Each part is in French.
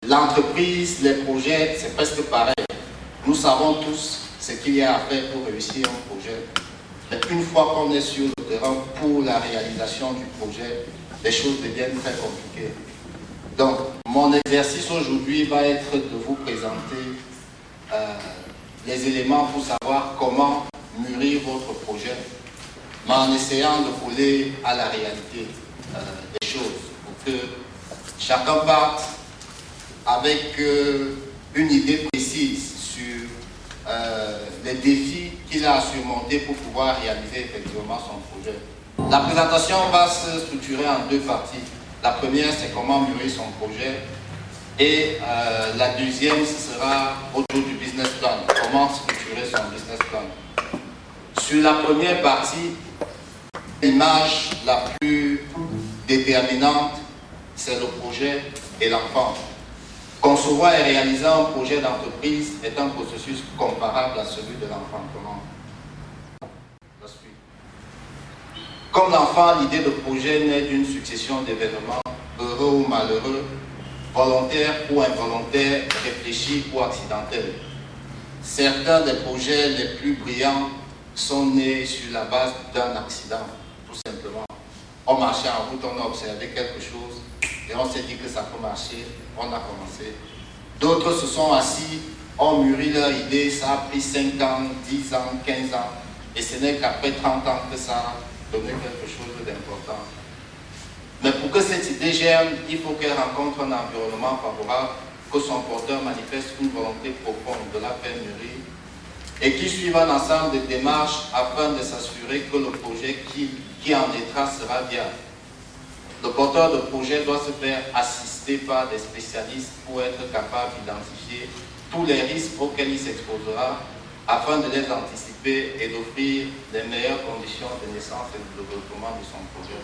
L'entreprise, les projets, c'est presque pareil. Nous savons tous ce qu'il y a à faire pour réussir un projet. Mais une fois qu'on est sur le terrain pour la réalisation du projet, les choses deviennent très compliquées. Donc, mon exercice aujourd'hui va être de vous présenter les éléments pour savoir comment mûrir votre projet, mais en essayant de coller à la réalité des choses, pour que chacun parte avec une idée précise sur les défis qu'il a à surmonter pour pouvoir réaliser effectivement son projet. La présentation va se structurer en deux parties. La première, c'est comment mûrir son projet. Et la deuxième, ce sera autour du business plan. Comment structurer son business plan. Sur la première partie, l'image la plus déterminante, c'est le projet et l'enfant. Concevoir et réaliser un projet d'entreprise est un processus comparable à celui de l'enfantement. Comme l'enfant, l'idée de projet naît d'une succession d'événements, heureux ou malheureux, volontaires ou involontaires, réfléchis ou accidentels. Certains des projets les plus brillants sont nés sur la base d'un accident, tout simplement. On marchait en route, on a observé quelque chose et on s'est dit que ça peut marcher, on a commencé. D'autres se sont assis, ont mûri leur idée, ça a pris 5 ans, 10 ans, 15 ans, et ce n'est qu'après 30 ans que ça a donné quelque chose d'important. Mais pour que cette idée germe, il faut qu'elle rencontre un environnement favorable, que son porteur manifeste une volonté profonde de la faire mûrir, et qui suive un ensemble de démarches afin de s'assurer que le projet qui en naîtra sera viable. Le porteur de projet doit se faire assister par des spécialistes pour être capable d'identifier tous les risques auxquels il s'exposera afin de les anticiper et d'offrir les meilleures conditions de naissance et de développement de son projet.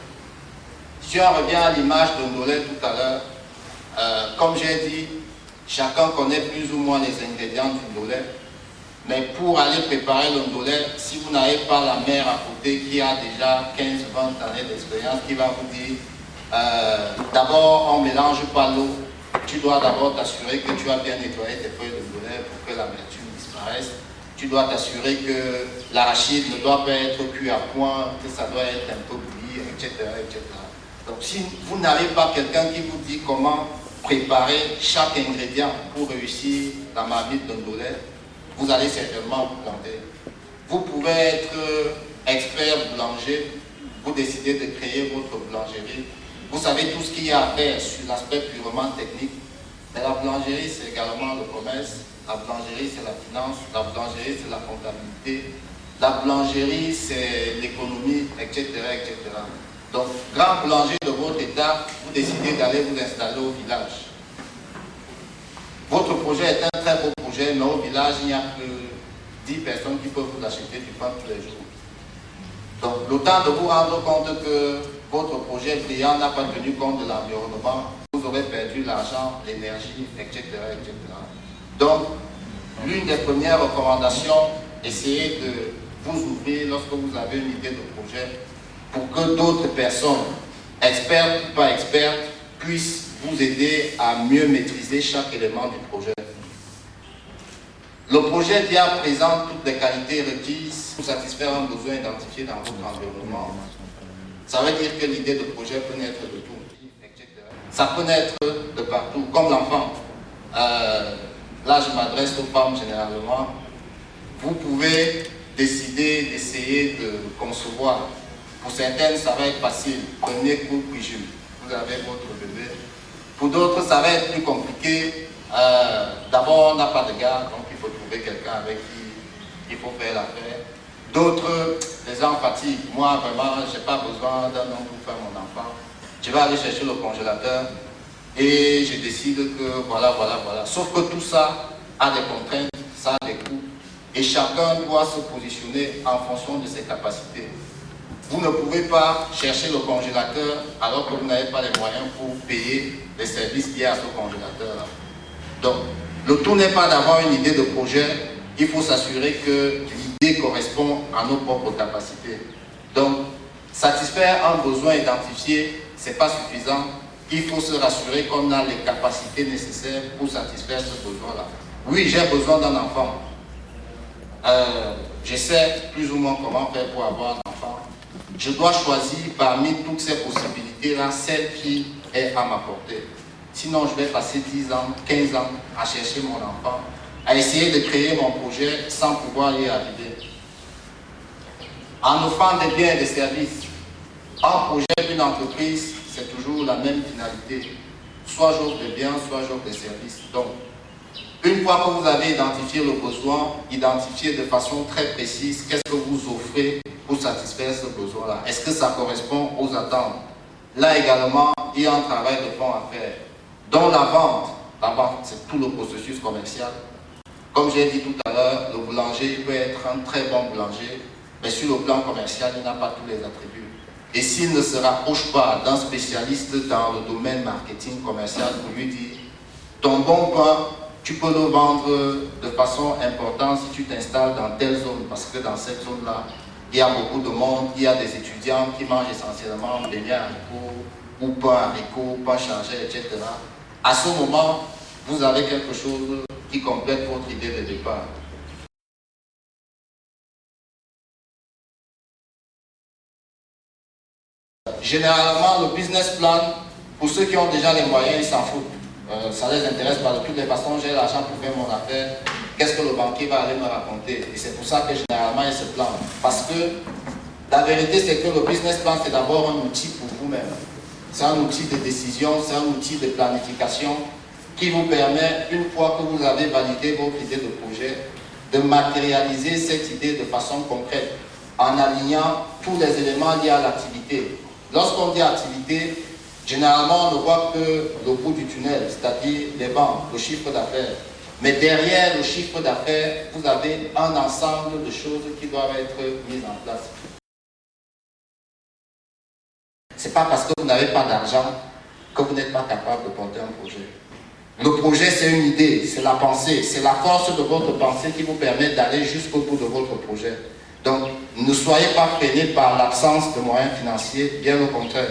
Si on revient à l'image de Ndolé tout à l'heure, comme j'ai dit, chacun connaît plus ou moins les ingrédients du Ndolé, mais pour aller préparer le Ndolé, si vous n'avez pas la mère à côté qui a déjà 15-20 années d'expérience, qui va vous dire d'abord on ne mélange pas l'eau, tu dois d'abord t'assurer que tu as bien nettoyé tes feuilles de Ndolé pour que l'amertume disparaisse. Tu dois t'assurer que l'arachide ne doit pas être cuit à point, que ça doit être un peu bouilli, etc., etc. Donc si vous n'avez pas quelqu'un qui vous dit comment préparer chaque ingrédient pour réussir la marmite de Ndolé, vous allez certainement vous planter. Vous pouvez être expert boulanger, vous décidez de créer votre boulangerie, vous savez tout ce qu'il y a à faire sur l'aspect purement technique, mais la boulangerie c'est également le commerce, la boulangerie c'est la finance, la boulangerie c'est la comptabilité, la boulangerie c'est l'économie, etc., etc. Donc, grand boulanger de votre état, vous décidez d'aller vous installer au village. Votre projet est un très beau projet, mais au village, il n'y a que 10 personnes qui peuvent vous acheter du pain tous les jours. Donc, le temps de vous rendre compte que votre projet brillant n'a pas tenu compte de l'environnement, vous aurez perdu l'argent, l'énergie, etc., etc. Donc, l'une des premières recommandations, essayez de vous ouvrir lorsque vous avez une idée de projet pour que d'autres personnes, expertes ou pas expertes, puissent vous aider à mieux maîtriser chaque élément du projet. Le projet DIA présente toutes les qualités requises pour satisfaire un besoin identifié dans votre environnement. Ça veut dire que l'idée de projet peut naître de tout, etc. Ça peut naître de partout, comme l'enfant. Là, je m'adresse aux femmes généralement. Vous pouvez décider d'essayer de concevoir. Pour certaines, ça va être facile. Premier coup, puis jume. Vous avez votre bébé. Pour d'autres, ça va être plus compliqué. D'abord, on n'a pas de gars, donc il faut trouver quelqu'un avec qui il faut faire l'affaire. D'autres, les gens fatiguent. Moi, vraiment, je n'ai pas besoin d'un homme pour faire mon enfant. Je vais aller chercher le congélateur et je décide que voilà. Sauf que tout ça a des contraintes, ça a des coûts. Et chacun doit se positionner en fonction de ses capacités. Vous ne pouvez pas chercher le congélateur alors que vous n'avez pas les moyens pour payer les services liés à ce congélateur-là. Donc, le tout n'est pas d'avoir une idée de projet, il faut s'assurer que l'idée correspond à nos propres capacités. Donc, satisfaire un besoin identifié, ce n'est pas suffisant. il faut se rassurer qu'on a les capacités nécessaires pour satisfaire ce besoin-là. Oui, j'ai besoin d'un enfant. Je sais plus ou moins comment faire pour avoir un enfant. Je dois choisir parmi toutes ces possibilités-là celle qui est à ma portée. Sinon, je vais passer 10 ans, 15 ans à chercher mon enfant, à essayer de créer mon projet sans pouvoir y arriver. En offrant des biens et des services, un projet d'une entreprise, c'est toujours la même finalité. Soit j'offre des biens, soit j'offre des services. Donc, une fois que vous avez identifié le besoin, identifiez de façon très précise qu'est-ce que vous offrez pour satisfaire ce besoin-là. Est-ce que ça correspond aux attentes? Là également, il y a un travail de fond à faire. Dans la vente, c'est tout le processus commercial. Comme j'ai dit tout à l'heure, le boulanger peut être un très bon boulanger, mais sur le plan commercial, il n'a pas tous les attributs. Et s'il ne se rapproche pas d'un spécialiste dans le domaine marketing commercial pour lui dire ton bon pain, tu peux le vendre de façon importante si tu t'installes dans telle zone, parce que dans cette zone-là, il y a beaucoup de monde, il y a des étudiants qui mangent essentiellement beignets haricots, ou pain haricots, pain chargé, etc. À ce moment, vous avez quelque chose qui complète votre idée de départ. Généralement, le business plan, pour ceux qui ont déjà les moyens, ils s'en foutent. Ça les intéresse pas. De toutes les façons, j'ai l'argent pour faire mon affaire. Qu'est-ce que le banquier va aller me raconter? Et c'est pour ça que généralement, ils se plantent. Parce que la vérité, c'est que le business plan, c'est d'abord un outil pour vous-même. C'est un outil de décision, c'est un outil de planification qui vous permet, une fois que vous avez validé votre idée de projet, de matérialiser cette idée de façon concrète, en alignant tous les éléments liés à l'activité. Lorsqu'on dit activité, généralement, on ne voit que le bout du tunnel, c'est-à-dire les ventes, le chiffre d'affaires. Mais derrière le chiffre d'affaires, vous avez un ensemble de choses qui doivent être mises en place. Ce n'est pas parce que vous n'avez pas d'argent que vous n'êtes pas capable de porter un projet. Le projet, c'est une idée, c'est la pensée, c'est la force de votre pensée qui vous permet d'aller jusqu'au bout de votre projet. Donc, ne soyez pas freiné par l'absence de moyens financiers, bien au contraire.